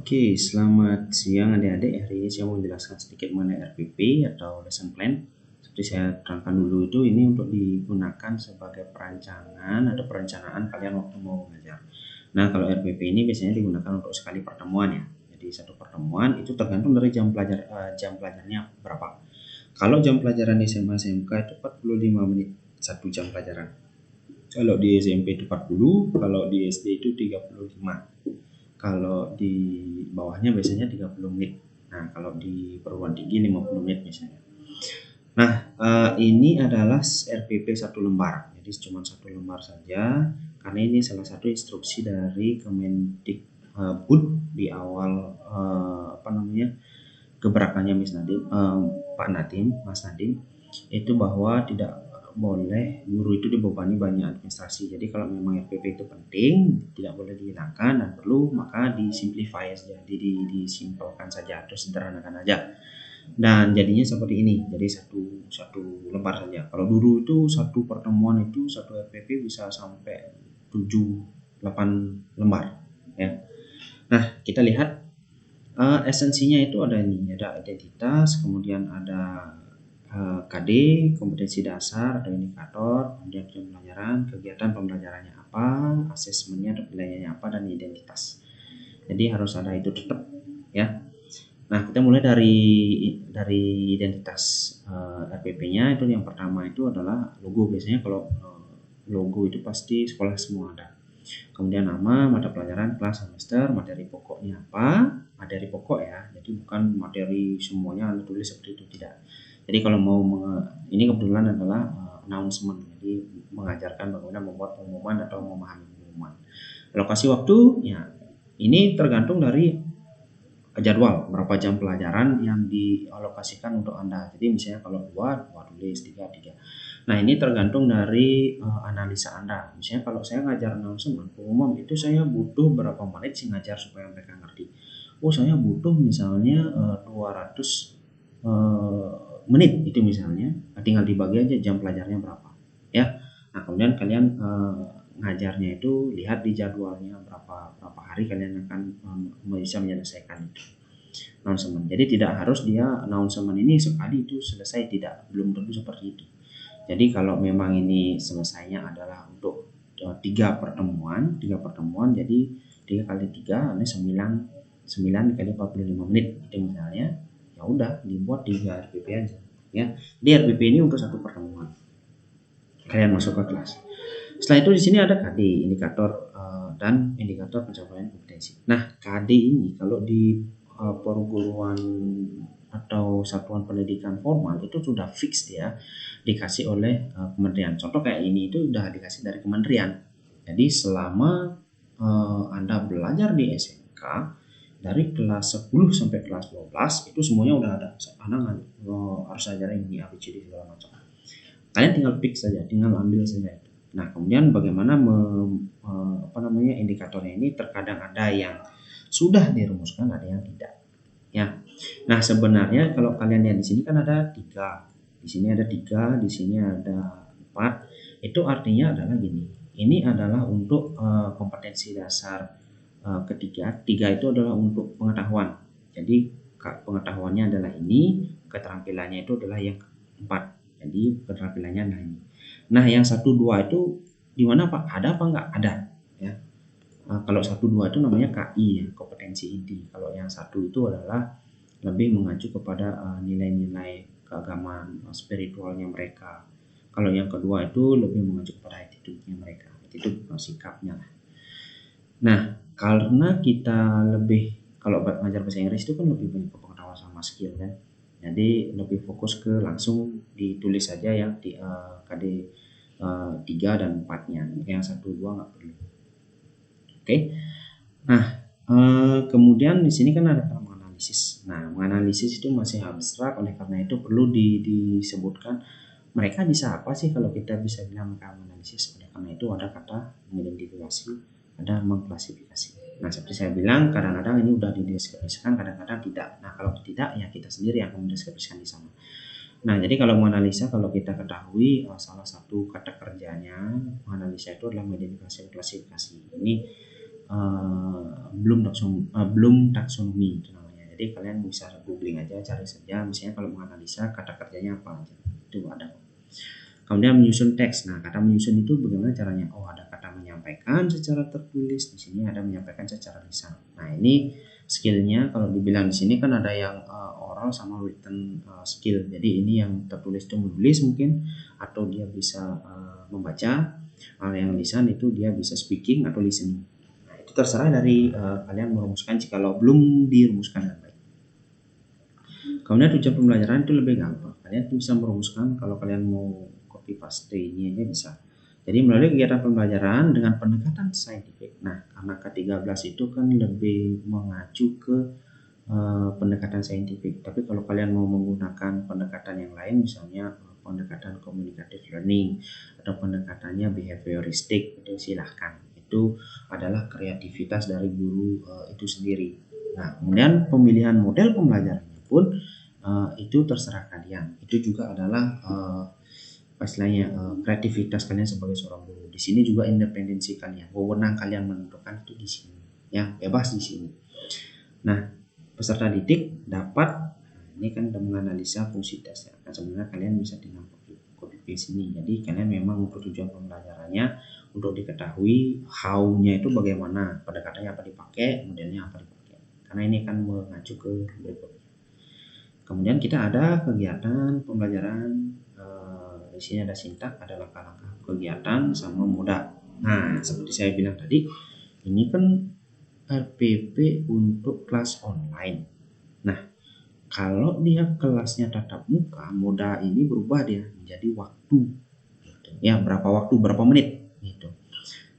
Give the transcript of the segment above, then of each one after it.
Oke, selamat siang adik-adik. Hari ini saya mau menjelaskan sedikit mengenai RPP atau lesson plan. Seperti saya terangkan dulu itu, ini untuk digunakan sebagai perancangan atau perencanaan kalian waktu mau belajar. Nah, kalau RPP ini biasanya digunakan untuk sekali pertemuan ya. Jadi satu pertemuan itu tergantung dari jam pelajarnya berapa. Kalau jam pelajaran di SMA SMK itu 45 menit satu jam pelajaran. Kalau di SMP itu 40, kalau di SD itu 35. Kalau di bawahnya biasanya 30 menit. Nah, kalau di perguruan tinggi 50 menit misalnya. Nah, ini adalah RPP satu lembar. Jadi cuma satu lembar saja, karena ini salah satu instruksi dari Kemendikbud di awal gebrakannya Pak Nadiem, Mas Nadiem, itu bahwa tidak boleh guru itu dibebani banyak administrasi. Jadi kalau memang RPP itu penting, tidak boleh dihilangkan, dan perlu maka disimplify saja, jadi disimpelkan saja atau sederhanakan aja. Dan jadinya seperti ini. Jadi satu lembar saja. Kalau dulu itu satu pertemuan itu satu RPP bisa sampai 7-8 lembar ya. Nah, kita lihat esensinya itu ada ini, ada identitas, kemudian ada KD, kompetensi dasar atau indikator, kemudian pembelajaran, kegiatan pembelajarannya apa, asesmennya atau penilaiannya apa, dan identitas. Jadi harus ada itu tetap ya. Nah, kita mulai dari identitas RPP-nya. Itu yang pertama itu adalah logo. Biasanya kalau logo itu pasti sekolah semua ada. Kemudian nama, mata pelajaran, kelas, semester, materi pokoknya apa, materi pokok ya. Jadi bukan materi semuanya Anda tulis seperti itu, tidak. Jadi kalau mau ini kebetulan adalah announcement, jadi mengajarkan bagaimana membuat pengumuman atau memahami pengumuman. Lokasi waktu ya, ini tergantung dari jadwal berapa jam pelajaran yang dialokasikan untuk Anda. Jadi misalnya kalau 2 tulis, 3. Nah, ini tergantung dari analisa Anda. Misalnya kalau saya ngajar announcement pengumuman itu saya butuh berapa menit sih ngajar supaya mereka ngerti. Oh, saya butuh misalnya 200 menit itu misalnya, tinggal dibagi aja jam pelajarnya berapa ya. Nah, kemudian kalian ngajarnya itu lihat di jadwalnya berapa hari kalian akan bisa menyelesaikan itu announcement. Jadi tidak harus dia announcement ini sekali itu selesai, tidak, belum tentu seperti itu. Jadi kalau memang ini selesainya adalah untuk 3 pertemuan, jadi 3 kali 3 ini 9 kali 45 menit itu misalnya, ya udah dibuat 3 RPP aja ya. Di RPP ini untuk satu pertemuan kalian masuk ke kelas. Setelah itu di sini ada KD, indikator dan indikator pencapaian kompetensi. Nah, KD ini kalau di perguruan atau satuan pendidikan formal itu sudah fix ya, dikasih oleh kementerian. Contoh kayak ini itu sudah dikasih dari kementerian. Jadi selama Anda belajar di SMK dari kelas 10 sampai kelas 12 itu semuanya udah ada. Anda harus ajarin ini ABCD segala macam. Kalian tinggal fix saja, tinggal ambil saja. Nah, kemudian bagaimana indikatornya ini, terkadang ada yang sudah dirumuskan, ada yang tidak ya. Nah, sebenarnya kalau kalian lihat di sini kan ada 3. Di sini ada 3, di sini ada 4. Itu artinya adalah gini. Ini adalah untuk kompetensi dasar ketiga. 3 itu adalah untuk pengetahuan. Jadi pengetahuannya adalah ini, keterampilannya itu adalah yang keempat. Jadi keterampilannya adalah ini. Nah, yang 1-2 itu di mana Pak? Ada apa enggak? Ada ya. Kalau 1-2 itu namanya KI ya, kompetensi inti. Kalau yang 1 itu adalah lebih mengacu kepada nilai-nilai keagamaan, spiritualnya mereka. Kalau yang kedua itu lebih mengacu kepada attitude-nya mereka, attitude sikapnya lah. Nah, karena kita kalau ngajar bahasa Inggris itu kan lebih banyak pengetahuan sama skill kan. Jadi lebih fokus ke langsung ditulis saja yang di KD 3 dan 4-nya. Yang 1-2 nggak perlu. Oke. Nah, kemudian di sini kan ada menganalisis. Nah, menganalisis itu masih abstrak, oleh karena itu perlu disebutkan mereka bisa apa sih kalau kita bisa bilang mereka menganalisis. Oleh karena itu ada kata mengidentifikasi, ada mengklasifikasi. Nah, seperti saya bilang, kadang-kadang ini udah dideskripsikan, kadang-kadang tidak. Nah, kalau tidak ya kita sendiri yang akan mendeskripsikan di sana. Nah, jadi kalau menganalisa, kalau kita ketahui salah satu kata kerjanya menganalisa itu adalah mengidentifikasi dan klasifikasi. Ini belum taksonomi itu namanya. Jadi kalian bisa googling aja, cari saja misalnya kalau menganalisa kata kerjanya apa aja. Itu ada. Kemudian menyusun teks. Nah, kata menyusun itu bagaimana caranya? Oh, ada kata menyampaikan secara tertulis, di sini ada menyampaikan secara lisan. Nah, ini skillnya kalau dibilang di sini kan ada yang oral sama written skill. Jadi ini yang tertulis itu menulis mungkin, atau dia bisa membaca. Kalau yang lisan itu dia bisa speaking atau listening. Nah, itu terserah dari kalian merumuskan jikalau belum dirumuskan dengan baik. Kemudian tujuan pembelajaran itu lebih gampang. Kalian bisa merumuskan kalau kalian mau copy paste ini aja bisa. Jadi melalui kegiatan pembelajaran dengan pendekatan saintifik. Nah, karena ke-13 itu kan lebih mengacu ke pendekatan saintifik. Tapi kalau kalian mau menggunakan pendekatan yang lain, misalnya pendekatan communicative learning atau pendekatannya behavioristik, itu silahkan. Itu adalah kreativitas dari guru itu sendiri. Nah, kemudian pemilihan model pembelajarannya pun itu terserah kalian. Itu juga adalah istilahnya kreativitas kalian sebagai seorang guru. Di sini juga independensi kalian, wewenang kalian menentukan itu di sini, ya bebas di sini. Nah, peserta didik dapat, ini kan udah menganalisa fungsi tes ya. Kan sebenarnya kalian bisa tinggal copy paste ini. Jadi kalian memang untuk tujuan pembelajarannya untuk diketahui how-nya itu bagaimana, pendekatannya apa dipakai, modelnya apa dipakai. Karena ini kan mengacu ke berikutnya. Kemudian kita ada kegiatan pembelajaran. Di sini ada sintak, ada langkah-langkah kegiatan sama moda. Nah, seperti saya bilang tadi, ini kan RPP untuk kelas online. Nah, kalau dia kelasnya tatap muka, moda ini berubah dia menjadi waktu. Ya, berapa waktu, berapa menit gitu.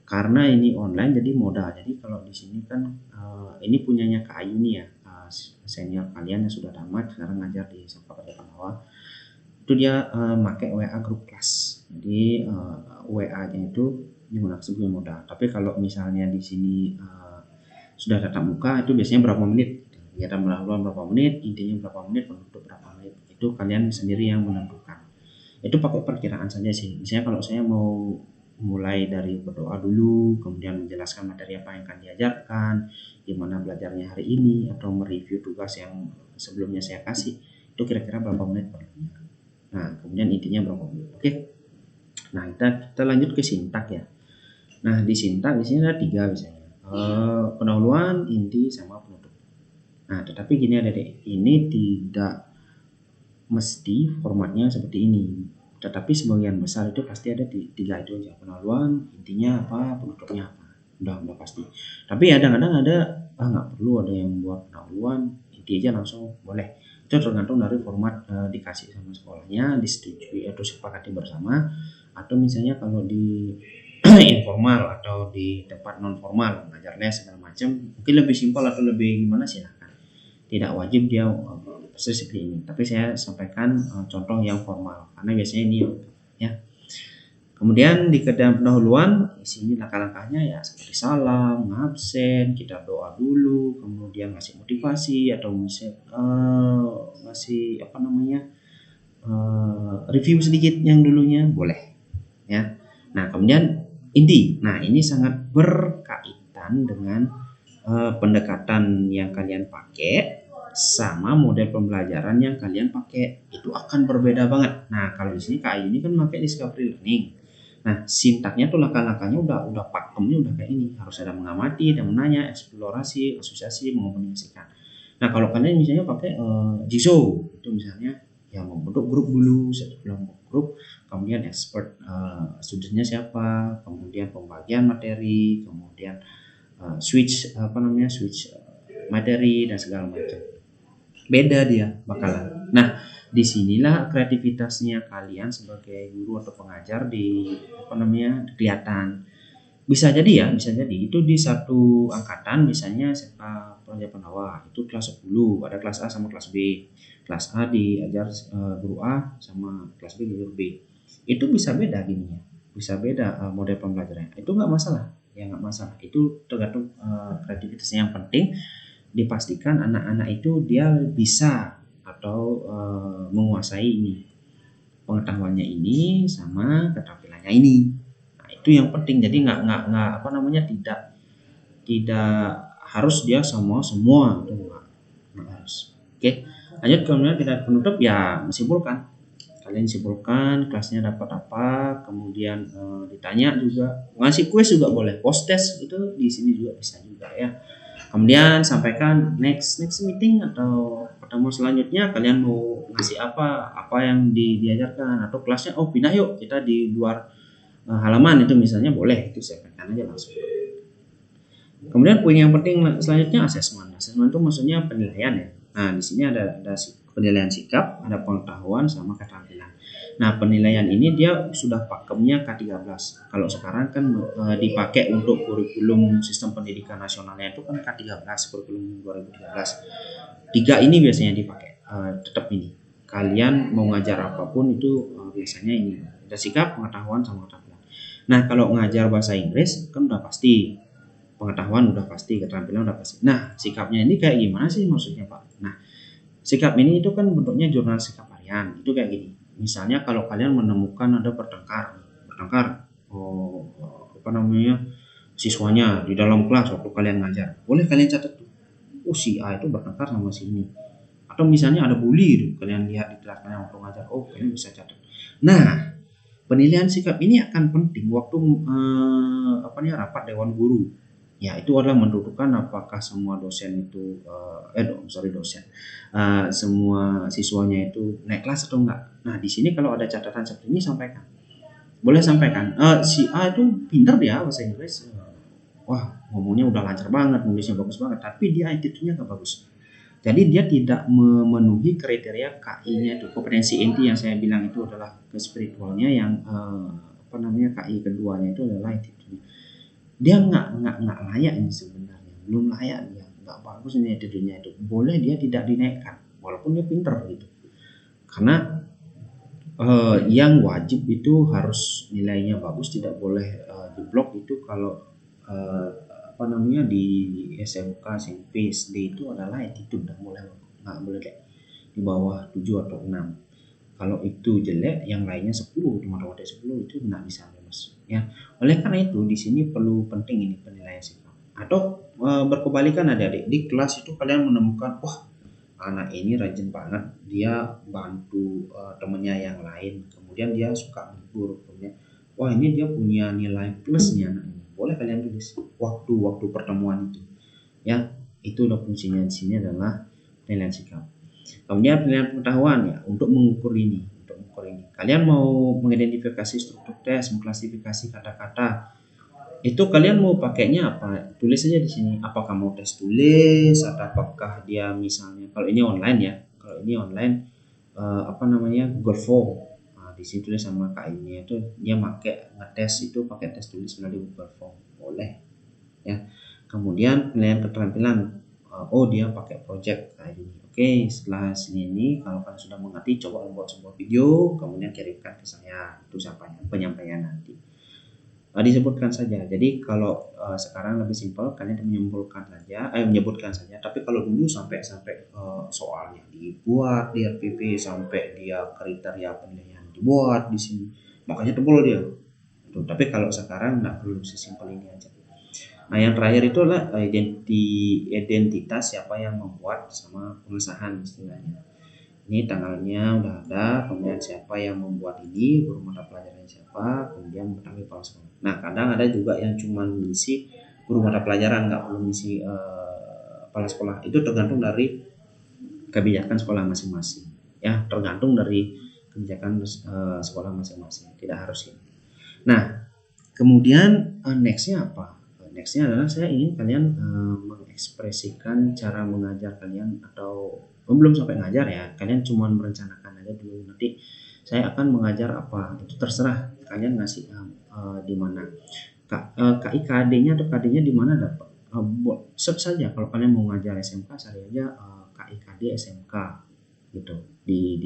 Karena ini online jadi moda. Jadi kalau di sini kan ini punyanya Kak Ayu nih ya, senior kalian yang sudah tamat sekarang ngajar di Sapa Pada Panawa. Itu dia pakai WA grup kelas. Jadi WA-nya itu digunakan sebagai modal. Tapi kalau misalnya di sini sudah tatap muka, itu biasanya berapa menit? Kegiatan melakukan berapa menit, intinya berapa menit, penutup berapa menit. Itu kalian sendiri yang menentukan. Itu pakai perkiraan saja sih. Misalnya kalau saya mau mulai dari berdoa dulu, kemudian menjelaskan materi apa yang akan diajarkan, gimana belajarnya hari ini, atau mereview tugas yang sebelumnya saya kasih, itu kira-kira berapa menit perlunya. Nah, kemudian intinya berapa menit. Oke. Nah, kita lanjut ke sintak ya. Nah, di sintak di sini ada 3 misalnya. Pendahuluan, inti, sama penutup. Nah, tetapi gini Adik, ini tidak mesti formatnya seperti ini. Tetapi sebagian besar itu pasti ada 3 itu aja. Pendahuluan, intinya apa, penutupnya apa. Udah pasti. Tapi kadang-kadang ada nggak perlu ada yang buat pendahuluan, inti aja langsung boleh. Itu tergantung dari format dikasih sama sekolahnya, disetujui atau sepakati bersama, atau misalnya kalau di informal atau di tempat non formal ngajar les segala macam mungkin lebih simpel atau lebih gimana silahkan, tidak wajib dia persis seperti ini, tapi saya sampaikan contoh yang formal karena biasanya ini ya. Kemudian di keadaan pendahuluan sini langkah-langkahnya ya seperti salam, ngabsen, kita doa dulu, kemudian ngasih motivasi atau ngasih apa namanya review sedikit yang dulunya boleh ya. Nah, kemudian inti. Nah, ini sangat berkaitan dengan pendekatan yang kalian pakai sama model pembelajaran yang kalian pakai. Itu akan berbeda banget. Nah, kalau di sini Kak Ayu ini kan pakai discovery learning. Nah, sintaknya tuh langkah-langkahnya udah pakemnya udah kayak ini. Harus ada mengamati, ada menanya, eksplorasi, asosiasi, mengomunikasikan. Nah, kalau kalian misalnya pakai JISO, itu misalnya ya membentuk grup dulu, satu kelompok grup, kemudian expert studentnya siapa, kemudian pembagian materi, kemudian switch materi dan segala macam. Beda dia bakalan. Nah, disinilah kreativitasnya kalian sebagai guru atau pengajar kelihatan. Bisa jadi itu di satu angkatan misalnya SMA Pelajar Panawa itu kelas 10, ada kelas A sama kelas B. Kelas A diajar guru A sama kelas B guru B. Itu bisa beda gini ya. Bisa beda model pembelajarannya. Itu nggak masalah. Ya nggak masalah. Itu tergantung kreativitasnya. Yang penting dipastikan anak-anak itu dia bisa atau menguasai ini pengetahuannya ini sama keterampilannya ini. Nah, itu yang penting. Jadi nggak tidak tidak harus dia semua itu nggak harus. Oke, lanjut. Kemudian kita penutup ya menyimpulkan. Kalian simpulkan kelasnya dapat apa, kemudian ditanya juga, ngasih kuis juga boleh, post test itu di sini juga bisa juga ya. Kemudian sampaikan next meeting atau pertemuan selanjutnya kalian mau ngasih apa yang diajarkan, atau kelasnya pindah yuk kita di luar halaman itu misalnya, boleh, itu sampaikan aja langsung. Kemudian poin yang penting selanjutnya asesmen. Asesmen itu maksudnya penilaian ya. Nah, di sini ada penilaian sikap, ada pengetahuan sama keterampilan. Nah, penilaian ini dia sudah pakemnya K13. Kalau sekarang kan dipakai untuk kurikulum sistem pendidikan nasionalnya itu kan K13, kurikulum 2013. 3 ini biasanya dipakai. Tetap ini. Kalian mau ngajar apapun itu biasanya ini. Ada sikap, pengetahuan sama keterampilan. Nah, kalau ngajar bahasa Inggris kan udah pasti. Pengetahuan udah pasti, keterampilan udah pasti. Nah, sikapnya ini kayak gimana sih maksudnya, Pak? Nah, sikap ini itu kan bentuknya jurnal sikap harian. Itu kayak gini. Misalnya kalau kalian menemukan ada bertengkar, siswanya di dalam kelas waktu kalian ngajar, boleh kalian catat tuh. Si A itu bertengkar sama si ini. Atau misalnya ada bully itu, kalian lihat di kelas kalian waktu ngajar, kalian bisa catat. Nah, penilaian sikap ini akan penting waktu rapat dewan guru. Ya, itu adalah menentukan apakah semua dosen itu semua siswanya itu naik kelas atau enggak. Nah, di sini kalau ada catatan seperti ini sampaikan. Boleh sampaikan, si A itu pintar dia bahasa Inggris. Wah, ngomongnya udah lancar banget, nulisnya bagus banget, tapi dia attitude-nya enggak bagus. Jadi dia tidak memenuhi kriteria KI-nya itu, kompetensi inti yang saya bilang itu adalah ke spiritualnya, yang KI keduanya itu adalah attitude. Dia nggak layak ini sebenarnya, belum layak, dia nggak bagus ini attitude-nya itu. Boleh dia tidak dinaikkan, walaupun dia pintar gitu. Karena yang wajib itu harus nilainya bagus, tidak boleh jeblok itu. Kalau di SMK, SMP, SD itu adalah attitude, nggak boleh di bawah 7 atau 6. Kalau itu jelek, yang lainnya 10, di matematika 10 itu nggak bisa lulus ya. Oleh karena itu di sini perlu penting ini penilaian sikap. Atau berkebalikan, adik-adik di kelas itu kalian menemukan, wah anak ini rajin banget, dia bantu temennya yang lain, kemudian dia suka menghibur, kemudian wah ini dia punya nilai plus nih anak ini, boleh kalian tulis waktu pertemuan itu ya. Itu udah fungsinya di sini adalah penilaian sikap. Kemudian penilaian pengetahuan ya, untuk mengukur ini. Kalian mau mengidentifikasi struktur tes, mengklasifikasi kata-kata, itu kalian mau pakainya apa? Tulis saja di sini. Apakah mau tes tulis, atau apakah dia misalnya, kalau ini online ya, Google Form. Nah, di sini tulis sama KI-nya itu dia pakai ngetes itu pakai tes tulis melalui Google Form, boleh ya. Kemudian penilaian keterampilan, dia pakai project kayak gini. Oke, setelah sini kalau kalian sudah mengerti, coba membuat sebuah video, kemudian kirimkan ke saya, itu penyampaian nanti. Disebutkan saja. Jadi kalau sekarang lebih simpel, kalian menyebutkan saja. Tapi kalau dulu sampai soalnya dibuat di RPP, sampai dia kriteria penilaian dibuat di sini, makanya tebal dia. Tapi kalau sekarang nggak perlu, sesimpel ini aja. Nah, yang terakhir itu adalah identitas siapa yang membuat sama pengesahan istilahnya. Ini tanggalnya udah ada, kemudian siapa yang membuat ini, guru mata pelajarannya siapa, kemudian bertanggung kepala sekolah. Nah, kadang ada juga yang cuma mengisi guru mata pelajaran, nggak perlu mengisi kepala sekolah. Itu tergantung dari kebijakan sekolah masing-masing. Ya, tergantung dari kebijakan sekolah masing-masing. Tidak harus ini. Nah, kemudian nextnya apa? Nextnya adalah saya ingin kalian mengekspresikan cara mengajar kalian, atau belum sampai ngajar ya, kalian cuma merencanakan aja dulu, nanti saya akan mengajar apa, itu terserah kalian ngasih di mana. KIKD-nya atau KD-nya di mana dapat, search saja. Kalau kalian mau ngajar SMK, cari aja KIKD SMK gitu di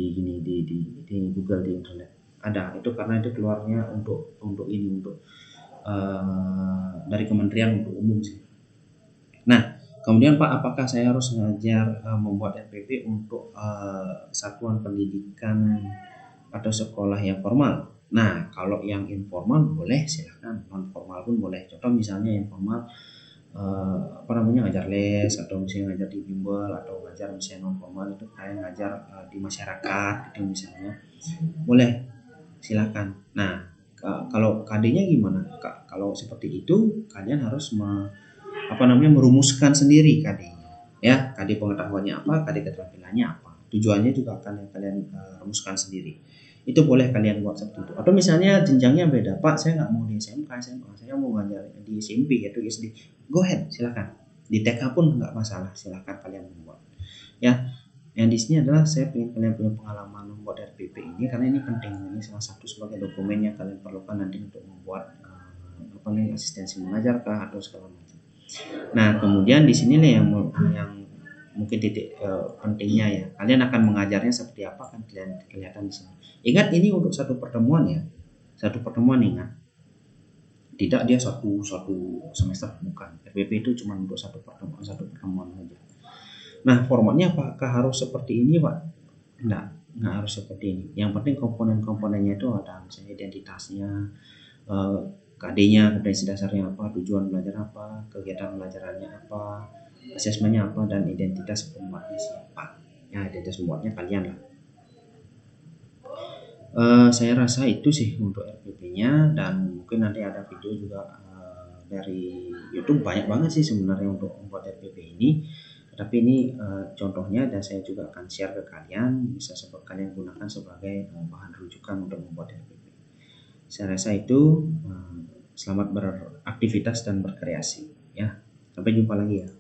Google, di internet ada itu, karena itu keluarnya untuk dari kementerian untuk umum sih. Nah, kemudian Pak, apakah saya harus mengajar membuat RPP untuk satuan pendidikan atau sekolah yang formal? Nah, kalau yang informal boleh, silahkan. Non formal pun boleh. Contoh misalnya informal apa namanya, ngajar les atau misalnya ngajar di bimbel atau ngajar misalnya non formal itu kayak ngajar di masyarakat gitu misalnya, boleh silakan. Nah, kalau KD-nya gimana? Kalau seperti itu kalian harus apa namanya, merumuskan sendiri KD-nya. Ya, KD pengetahuannya apa, KD keterampilannya apa. Tujuannya juga akan yang kalian rumuskan sendiri. Itu boleh kalian buat seperti itu. Atau misalnya jenjangnya beda, Pak, saya nggak mau di SMK, SMA, saya mau ngajar di SMP yaitu SD. Go ahead, silakan. Di TK pun nggak masalah, silakan kalian membuat. Ya, yang di sini adalah saya ingin kalian punya pengalaman membuat RPP ini karena ini penting, ini salah satu sebagai dokumen yang kalian perlukan nanti untuk membuat apa namanya, asistensi mengajar kah atau segala macam. Nah, kemudian di sini nih yang mungkin titik pentingnya ya. Kalian akan mengajarnya seperti apa kan kalian kelihatan di sini. Ingat ini untuk satu pertemuan ya. Satu pertemuan ingat. Tidak dia satu semester, bukan. RPP itu cuma untuk satu pertemuan saja. Nah, formatnya apakah harus seperti ini, Pak? Enggak harus seperti ini. Yang penting komponen-komponennya itu ada misalnya identitasnya, KD-nya, kompetensi dasarnya apa, tujuan belajar apa, kegiatan belajarannya apa, asesmennya apa, dan identitas pembuatnya siapa. Ya, identitas pembuatnya kalian lah. Saya rasa itu sih untuk RPP-nya, dan mungkin nanti ada video juga dari YouTube, banyak banget sih sebenarnya untuk membuat RPP ini. Tapi ini contohnya, dan saya juga akan share ke kalian, bisa kalian gunakan sebagai bahan rujukan untuk membuat RPP. Saya rasa itu. Selamat beraktivitas dan berkreasi ya. Sampai jumpa lagi ya.